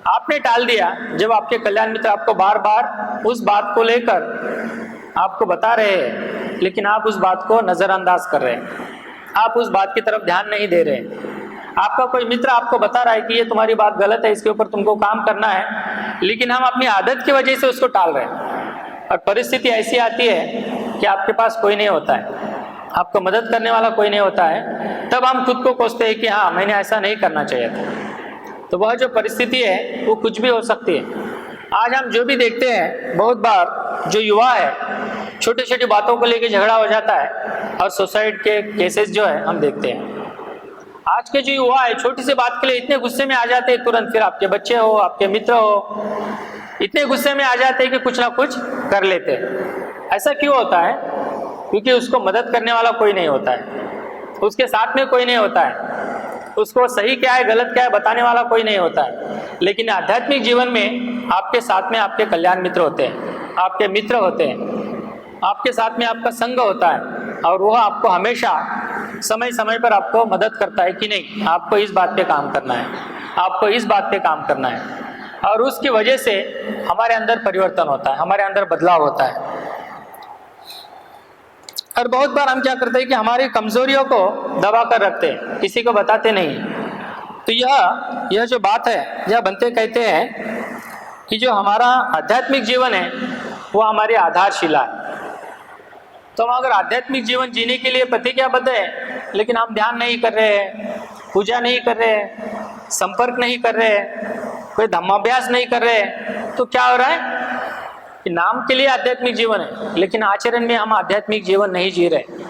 आपने टाल दिया। जब आपके कल्याण मित्र आपको बार बार उस बात को लेकर आपको बता रहे हैं लेकिन आप उस बात को नजरअंदाज कर रहे हैं, आप उस बात की तरफ ध्यान नहीं दे रहे। आपका कोई मित्र आपको बता रहा है कि ये तुम्हारी बात गलत है, इसके ऊपर तुमको काम करना है, लेकिन हम अपनी आदत की वजह से उसको टाल रहे हैं। और परिस्थिति ऐसी आती है कि आपके पास कोई नहीं होता है, आपको मदद करने वाला कोई नहीं होता है, तब हम खुद को कोसते हैं कि हाँ, मैंने ऐसा नहीं करना चाहिए था। तो वह जो परिस्थिति है वो कुछ भी हो सकती है। आज हम जो भी देखते हैं, बहुत बार जो युवा है, छोटी छोटी बातों को लेकर झगड़ा हो जाता है, और सुसाइड के केसेस जो है हम देखते हैं। आज के जो युवा है, छोटी सी बात के लिए इतने गुस्से में आ जाते हैं तुरंत, फिर आपके बच्चे हो, आपके मित्र हो, इतने गुस्से में आ जाते हैं कि कुछ ना कुछ कर लेते हैं। ऐसा क्यों होता है? क्योंकि उसको मदद करने वाला कोई नहीं होता है, उसके साथ में कोई नहीं होता है, उसको सही क्या है गलत क्या है बताने वाला कोई नहीं होता है। लेकिन आध्यात्मिक जीवन में आपके साथ में आपके कल्याण मित्र होते हैं, आपके मित्र होते हैं, आपके साथ में आपका संग होता है, और वह आपको हमेशा समय समय पर आपको मदद करता है कि नहीं, आपको इस बात पे काम करना है, आपको इस बात पे काम करना है। और उसकी वजह से हमारे अंदर परिवर्तन होता है, हमारे अंदर बदलाव होता है। और बहुत बार हम क्या करते हैं कि हमारी कमजोरियों को दबा कर रखते हैं, किसी को बताते नहीं। तो यह जो बात है, यह बनते कहते हैं कि जो हमारा आध्यात्मिक जीवन है वो हमारी आधारशिला है। तो हम अगर आध्यात्मिक जीवन जीने के लिए प्रतिज्ञाबद्ध है, लेकिन हम ध्यान नहीं कर रहे हैं, पूजा नहीं कर रहे हैं, संपर्क नहीं कर रहे हैं, कोई धम्माभ्यास नहीं कर रहे हैं, तो क्या हो रहा है कि नाम के लिए आध्यात्मिक जीवन है लेकिन आचरण में हम आध्यात्मिक जीवन नहीं जी रहे।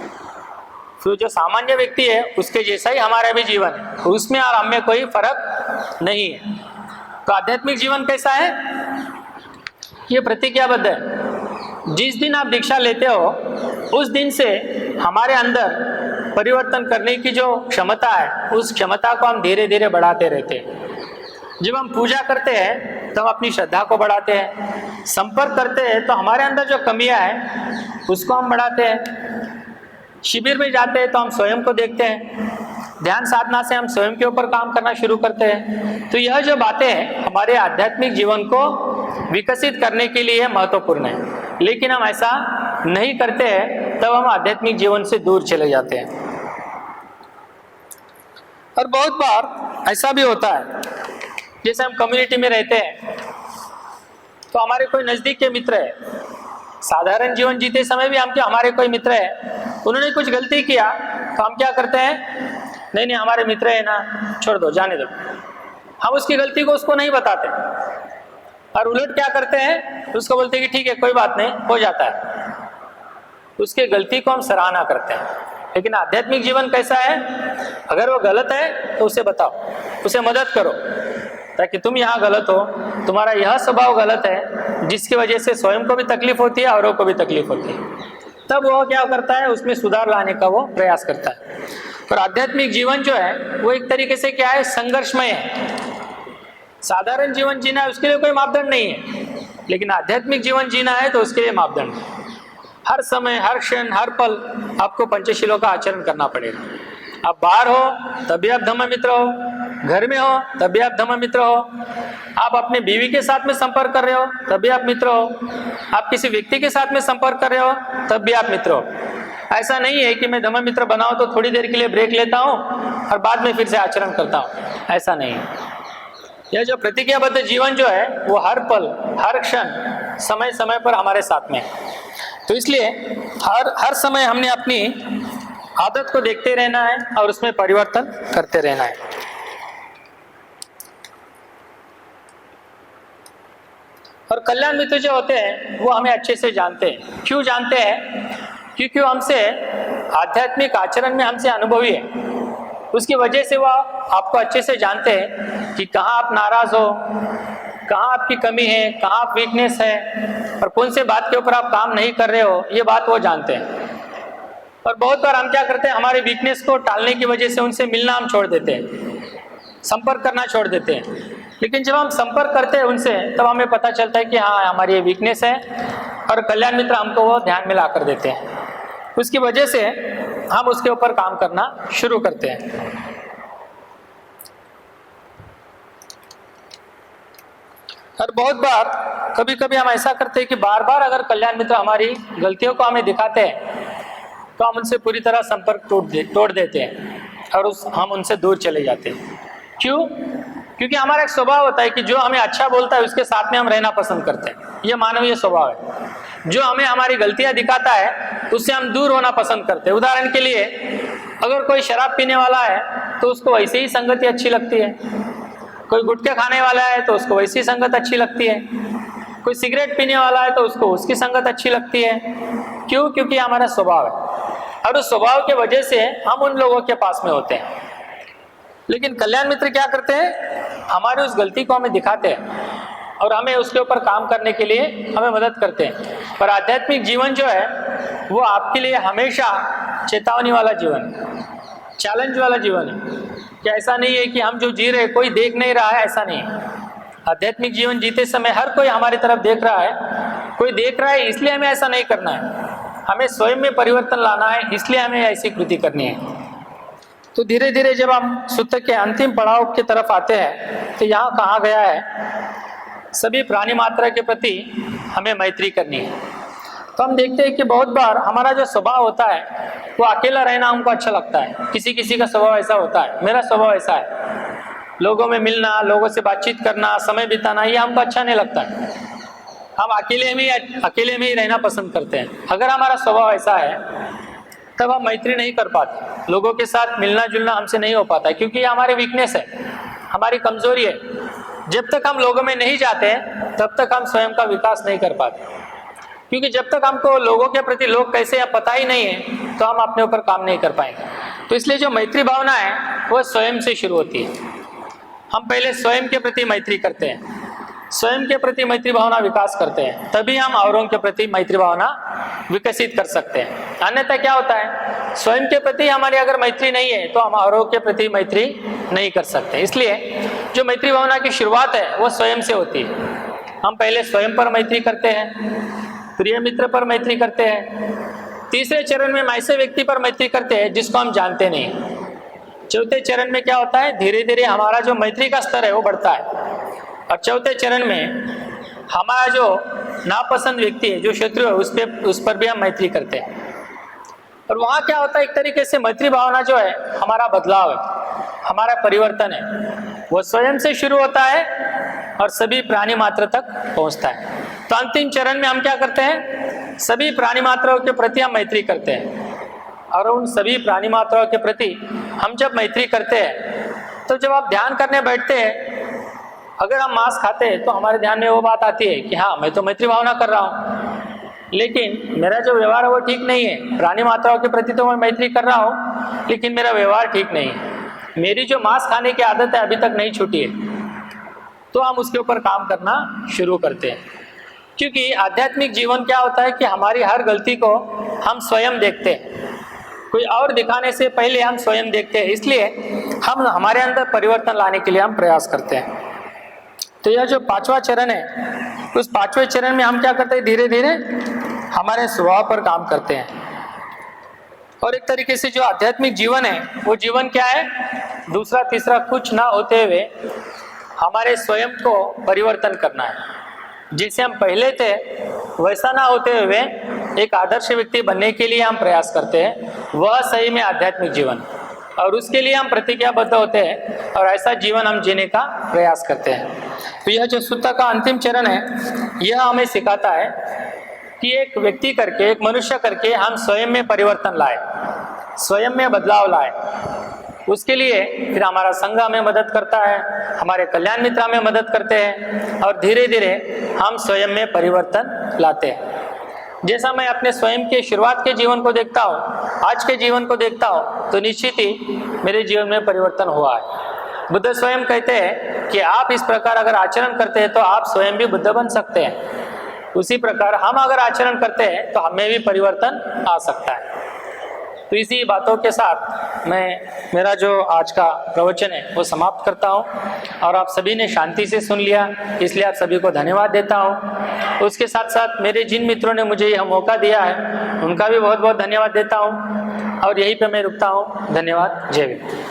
तो जो सामान्य व्यक्ति है उसके जैसा ही हमारा भी जीवन है, उसमें और हम में कोई फर्क नहीं है। तो आध्यात्मिक जीवन कैसा है? ये प्रतिज्ञाबद्ध है। जिस दिन आप दीक्षा लेते हो उस दिन से हमारे अंदर परिवर्तन करने की जो क्षमता है, उस क्षमता को हम धीरे धीरे बढ़ाते रहते हैं। जब हम पूजा करते हैं तो हम अपनी श्रद्धा को बढ़ाते हैं, संपर्क करते हैं तो हमारे अंदर जो कमियां हैं उसको हम बढ़ाते हैं, शिविर में जाते हैं तो हम स्वयं को देखते हैं, ध्यान साधना से हम स्वयं के ऊपर काम करना शुरू करते हैं। तो यह जो बातें हैं हमारे आध्यात्मिक जीवन को विकसित करने के लिए महत्वपूर्ण है, लेकिन हम ऐसा नहीं करते हैं, तब हम आध्यात्मिक जीवन से दूर चले जाते हैं। और बहुत बार ऐसा भी होता है, जैसे हम कम्युनिटी में रहते हैं तो हमारे कोई नज़दीक के मित्र है, साधारण जीवन जीते समय भी हमारे कोई मित्र है, उन्होंने कुछ गलती किया तो हम क्या करते हैं, नहीं हमारे मित्र है ना, छोड़ दो, जाने दो। हम उसकी गलती को उसको नहीं बताते, और उलट क्या करते हैं, उसको बोलते हैं कि ठीक है कोई बात नहीं, हो जाता है। उसकी गलती को हम सराहना करते हैं। लेकिन आध्यात्मिक जीवन कैसा है? अगर वो गलत है तो उसे बताओ, उसे मदद करो, ताकि तुम यहाँ गलत हो, तुम्हारा यह स्वभाव गलत है जिसकी वजह से स्वयं को भी तकलीफ होती है, औरों को भी तकलीफ होती है। तब वो क्या करता है, उसमें सुधार लाने का वो प्रयास करता है। और आध्यात्मिक जीवन जो है वो एक तरीके से क्या है, संघर्षमय है। साधारण जीवन जीना है उसके लिए कोई मापदंड नहीं है, लेकिन आध्यात्मिक जीवन जीना है तो उसके लिए मापदंड है। हर समय, हर क्षण, हर पल आपको पंचशीलों का आचरण करना पड़ेगा। आप बाहर हो तब भी आप धम्म मित्र हो, घर में हो तब भी आप धम्म मित्र हो, आप अपने बीवी के साथ में संपर्क कर रहे हो तब भी आप मित्र हो, आप किसी व्यक्ति के साथ में संपर्क कर रहे हो तब भी आप मित्र हो। ऐसा नहीं है कि मैं धम्म मित्र बनाऊं तो थोड़ी देर के लिए ब्रेक लेता हूं और बाद में फिर से आचरण करता हूं, ऐसा नहीं है। यह जो प्रतिज्ञाबद्ध जीवन जो है वो हर पल हर क्षण समय समय पर हमारे साथ में है। तो इसलिए हर समय हमने अपनी आदत को देखते रहना है और उसमें परिवर्तन करते रहना है। और कल्याण मित्र जो होते हैं वो हमें अच्छे से जानते हैं। क्यों जानते हैं? क्योंकि वो हमसे आध्यात्मिक आचरण में हमसे अनुभवी है। उसकी वजह से वो आपको अच्छे से जानते हैं कि कहाँ आप नाराज हो, कहाँ आपकी कमी है, कहाँ आप वीकनेस है और कौन से बात के ऊपर आप काम नहीं कर रहे हो, ये बात वो जानते हैं। और बहुत बार हम क्या करते हैं, हमारे वीकनेस को टालने की वजह से उनसे मिलना हम छोड़ देते हैं, संपर्क करना छोड़ देते हैं। लेकिन जब हम संपर्क करते हैं उनसे तब हमें पता चलता है कि हाँ हमारी ये वीकनेस है और कल्याण मित्र हमको वो ध्यान में ला कर देते हैं। उसकी वजह से हम उसके ऊपर काम करना शुरू करते हैं। और बहुत बार कभी कभी हम ऐसा करते हैं कि बार बार अगर कल्याण मित्र हमारी गलतियों को हमें दिखाते हैं तो हम उनसे पूरी तरह संपर्क तोड़ देते हैं और हम उनसे दूर चले जाते हैं। क्यों? क्योंकि हमारा एक स्वभाव होता है कि जो हमें अच्छा बोलता है उसके साथ में हम रहना पसंद करते हैं। यह मानवीय स्वभाव है। जो हमें हमारी गलतियां दिखाता है उससे हम दूर होना पसंद करते हैं। उदाहरण के लिए अगर कोई शराब पीने वाला है तो उसको वैसे ही संगति अच्छी लगती है, कोई गुटखे खाने वाला है तो उसको वैसी संगत अच्छी लगती है, कोई सिगरेट पीने वाला है तो उसको उसकी संगत अच्छी लगती है। क्यों? क्योंकि हमारा स्वभाव है और उस स्वभाव के वजह से हम उन लोगों के पास में होते हैं। लेकिन कल्याण मित्र क्या करते हैं, हमारी उस गलती को हमें दिखाते हैं और हमें उसके ऊपर काम करने के लिए हमें मदद करते हैं। पर आध्यात्मिक जीवन जो है वो आपके लिए हमेशा चेतावनी वाला जीवन है, चैलेंज वाला जीवन है। क्या ऐसा नहीं है कि हम जो जी रहे कोई देख नहीं रहा है, ऐसा नहीं है। आध्यात्मिक जीवन जीते समय हर कोई हमारी तरफ देख रहा है, कोई देख रहा है इसलिए हमें ऐसा नहीं करना है। हमें स्वयं में परिवर्तन लाना है, इसलिए हमें ऐसी कृति करनी है। तो धीरे धीरे जब हम सूत्र के अंतिम पड़ाव की तरफ आते हैं तो यहाँ कहा गया है सभी प्राणी मात्रा के प्रति हमें मैत्री करनी है। तो हम देखते हैं कि बहुत बार हमारा जो स्वभाव होता है वो अकेला रहना हमको अच्छा लगता है। किसी किसी का स्वभाव ऐसा होता है, मेरा स्वभाव ऐसा है, लोगों में मिलना, लोगों से बातचीत करना, समय बिताना ये हमको अच्छा नहीं लगता है। हम अकेले में ही रहना पसंद करते हैं। अगर हमारा स्वभाव ऐसा है तब हम मैत्री नहीं कर पाते, लोगों के साथ मिलना जुलना हमसे नहीं हो पाता है, क्योंकि ये हमारी वीकनेस है, हमारी कमजोरी है। जब तक हम लोगों में नहीं जाते तब तक हम स्वयं का विकास नहीं कर पाते, क्योंकि जब तक हमको लोगों के प्रति लोग कैसे या पता ही नहीं है तो हम अपने ऊपर काम नहीं कर पाएंगे। तो इसलिए जो मैत्री भावना है वो स्वयं से शुरू होती है। हम पहले स्वयं के प्रति मैत्री करते हैं, स्वयं के प्रति मैत्री भावना विकास करते हैं, तभी हम औरों के प्रति मैत्री भावना विकसित कर सकते हैं। अन्यथा क्या होता है, स्वयं के प्रति हमारी अगर मैत्री नहीं है तो हम औरों के प्रति मैत्री नहीं कर सकते। इसलिए जो मैत्री भावना की शुरुआत है वो स्वयं से होती है। हम पहले स्वयं पर मैत्री करते हैं, प्रिय मित्र पर मैत्री करते हैं, तीसरे चरण में ऐसे व्यक्ति पर मैत्री करते हैं जिसको हम जानते नहीं। चौथे चरण में क्या होता है, धीरे धीरे हमारा जो मैत्री का स्तर है वो बढ़ता है और चौथे चरण में हमारा जो नापसंद व्यक्ति है, जो शत्रु है, उस पर भी हम मैत्री करते हैं। और वहाँ क्या होता है, एक तरीके से मैत्री भावना जो है हमारा बदलाव है, हमारा परिवर्तन है, वो स्वयं से शुरू होता है और सभी प्राणी मात्र तक पहुँचता है। तो अंतिम चरण में हम क्या करते हैं, सभी प्राणी मात्राओं के प्रति हम मैत्री करते हैं। और उन सभी प्राणी मात्राओं के प्रति हम जब मैत्री करते हैं तो जब आप ध्यान करने बैठते हैं, अगर हम मांस खाते हैं तो हमारे ध्यान में वो बात आती है कि हाँ मैं तो मैत्री भावना कर रहा हूँ, लेकिन मेरा जो व्यवहार है वो ठीक नहीं है। प्राणी मात्राओं के प्रति तो मैं मैत्री कर रहा हूँ लेकिन मेरा व्यवहार ठीक नहीं है, मेरी जो मांस खाने की आदत है अभी तक नहीं छूटी है। तो हम उसके ऊपर काम करना शुरू करते हैं, क्योंकि आध्यात्मिक जीवन क्या होता है कि हमारी हर गलती को हम स्वयं देखते हैं, कोई और दिखाने से पहले हम स्वयं देखते हैं। इसलिए हम हमारे अंदर परिवर्तन लाने के लिए हम प्रयास करते हैं। तो यह जो पांचवा चरण है, उस पांचवें चरण में हम क्या करते हैं, धीरे धीरे हमारे स्वभाव पर काम करते हैं। और एक तरीके से जो आध्यात्मिक जीवन है वो जीवन क्या है, दूसरा तीसरा कुछ ना होते हुए हमारे स्वयं को परिवर्तन करना है। जैसे हम पहले थे वैसा ना होते हुए एक आदर्श व्यक्ति बनने के लिए हम प्रयास करते हैं, वह सही में आध्यात्मिक जीवन, और उसके लिए हम प्रतिज्ञाबद्ध होते हैं और ऐसा जीवन हम जीने का प्रयास करते हैं। तो यह जो सूत्र का अंतिम चरण है यह हमें सिखाता है कि एक व्यक्ति करके, एक मनुष्य करके हम स्वयं में परिवर्तन लाए, स्वयं में बदलाव लाए। उसके लिए फिर हमारा संघ हमें मदद करता है, हमारे कल्याण मित्र हमें मदद करते हैं और धीरे धीरे हम स्वयं में परिवर्तन लाते हैं। जैसा मैं अपने स्वयं के शुरुआत के जीवन को देखता हूँ, आज के जीवन को देखता हूँ, तो निश्चित ही मेरे जीवन में परिवर्तन हुआ है। बुद्ध स्वयं कहते हैं कि आप इस प्रकार अगर आचरण करते हैं तो आप स्वयं भी बुद्ध बन सकते हैं। उसी प्रकार हम अगर आचरण करते हैं तो हमें भी परिवर्तन आ सकता है। तो इसी बातों के साथ मैं मेरा जो आज का प्रवचन है वो समाप्त करता हूँ, और आप सभी ने शांति से सुन लिया, इसलिए आप सभी को धन्यवाद देता हूँ। उसके साथ साथ मेरे जिन मित्रों ने मुझे यह मौका दिया है उनका भी बहुत बहुत धन्यवाद देता हूँ, और यहीं पे मैं रुकता हूँ। धन्यवाद। जय हिंद।